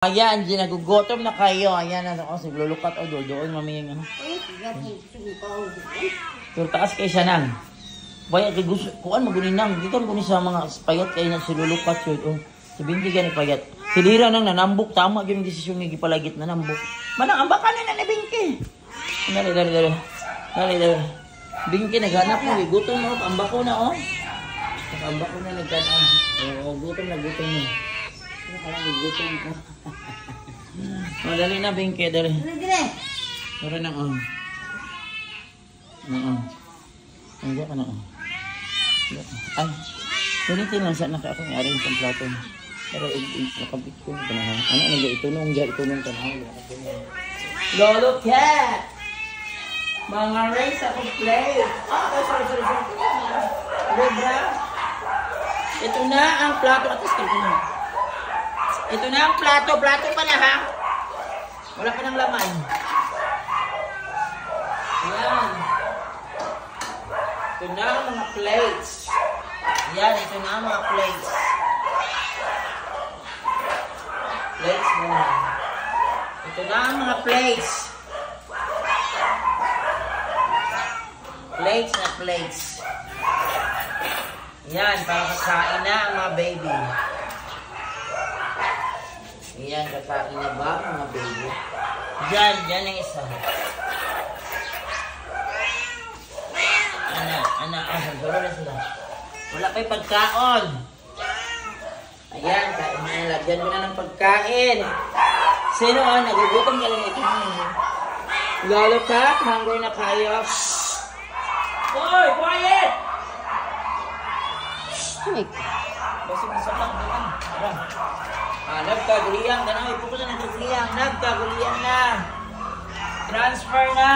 Ayan, nagugutom na kayo. Ayan, ano ko, siglulukat o doon, mami yung ano. Pero taas kayo siya nang. Baya, kuan maguninang. Dito ko ni sa mga payat kayo na silulukat yun. Oh, sabihin ka ni payat. Silira nang nanambok. Tama yung desisyon nga gipalagit na nambok. Manang, ang baka na nabingki. Dali. Bingki, naghanap mo. Gutom mo. Ang bako na, oh. Ang bako na naghanap. Oh, gutom na. Gutom ko. Oh, dali na, Bingke, dali. Dali na, oh. Nandiyan ka na, oh. Ay, punitin lang siya naka akong i-arrange ang plato. Pero, nakabit ko na ha. Ano, itunong ka na. Lolo Cat! Mga race ako plate. Sorry. Libra. Ito na ang plato. Ito na ang plato. Plato pa na, ha? Wala pa ng laman. Ayan. Ito na ang mga plates. Ayan, ito na ang mga plates. Plates muna. Ito na ang mga plates. Plates na plates. Ayan, para kakain na ang mga baby. Ayan, kakain na ba mga baby? Diyan ang isa. Suro na sila. Wala pa'y pagkaon. Ayan, kain na. Lagyan mo na ng pagkain. Sino ang nagugutom ka lang ito? Lolo ka? Hungry na kayo? Hoy! Quiet! Basig-basag lang. Tara. Nagkaguliyang. Ganang ipukusan na nagkaguliyang. Nagkaguliyang na. Transfer na.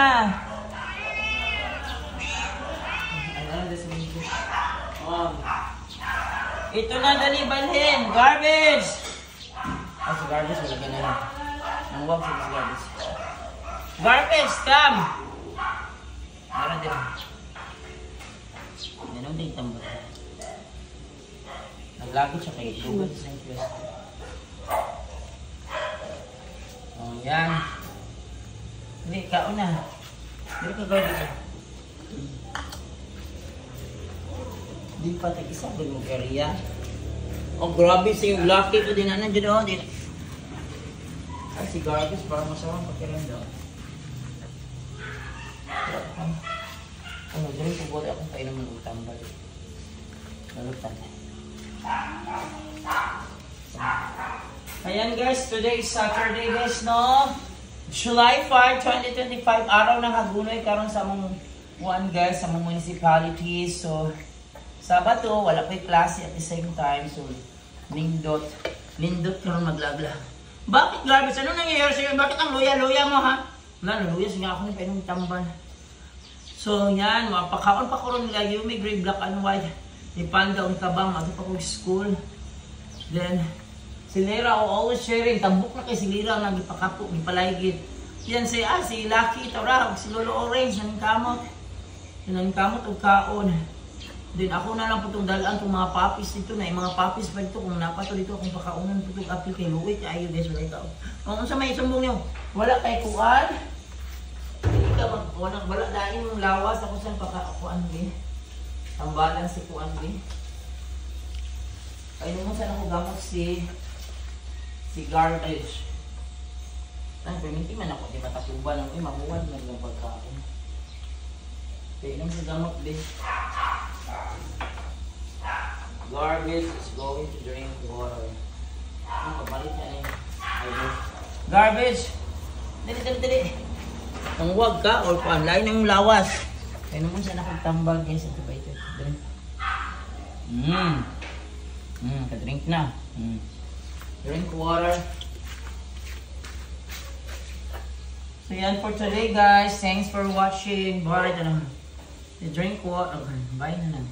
Ito na, dali balhin. Garbage. Si garbage. Wala ka na lang. Ang wag si garbage. Garbage, come. Meron din. Meron din tambot. Naglagit siya kayo. Google sa interest. Oh, yan. Hindi, kauna. Hindi ka garbage. Hindi pa tag-isa. Ganong area. Oh, grabe sa yung lucky ko din. Nandiyan o. Ay, si garbage. Parang masamang pakiramdam. Ano, dyan po bote akong kainom ng utambal. Nalutan. Ayan guys, today is Saturday guys, no? July 5, 2025. Araw ng Hagunoy karon sa among one guys, sa among municipality. So, Sabado, wala pa'y klase at the same time. So, lindot karon maglagla. Bakit garbage? Ano nangyayari sa'yo? Bakit ang luya-luya mo, ha? Wala, luya siya ako ng kainom tambal. So, yan, mapakaon pa ko rin nila Yumi, gray, black and white. Ni Panda, ang tabang, mati pa ko school. Then, si Lera, always sharing. Tambok na kay si Lera, nagipakapo, gipalaygit. Yan si Lucky, tawra, si Lolo Orange, naning kamot. Naning kamot o kaon. Then, ako na lang po itong dalaan itong mga papis dito na. Yung mga papis pa dito, kung napato dito, akong pakaunan po itong apil kay Louie, kayo guys, wala ikaw. Kung sa may sumbong niyo, wala kay kuan. Wala dahil yung lawas ako saan pakakuan din. Tambalan si kuan din. Ay naman saan ako gamot si garbage. Ay, perminti man ako, di matatuban ako. Mahuwad na yung pagkain. Kaya naman sa gamot din. Garbage is going to drink water. Ang kapalit niya na yun. Garbage! Dali. Ang wag ka or lain ng lawas. Kaya naman siya nakagtambal guys. Ito ba ito? Drink. Ka-drink na. Drink water. So yan for today guys. Thanks for watching. Bye na lang. Drink water. Bye na lang.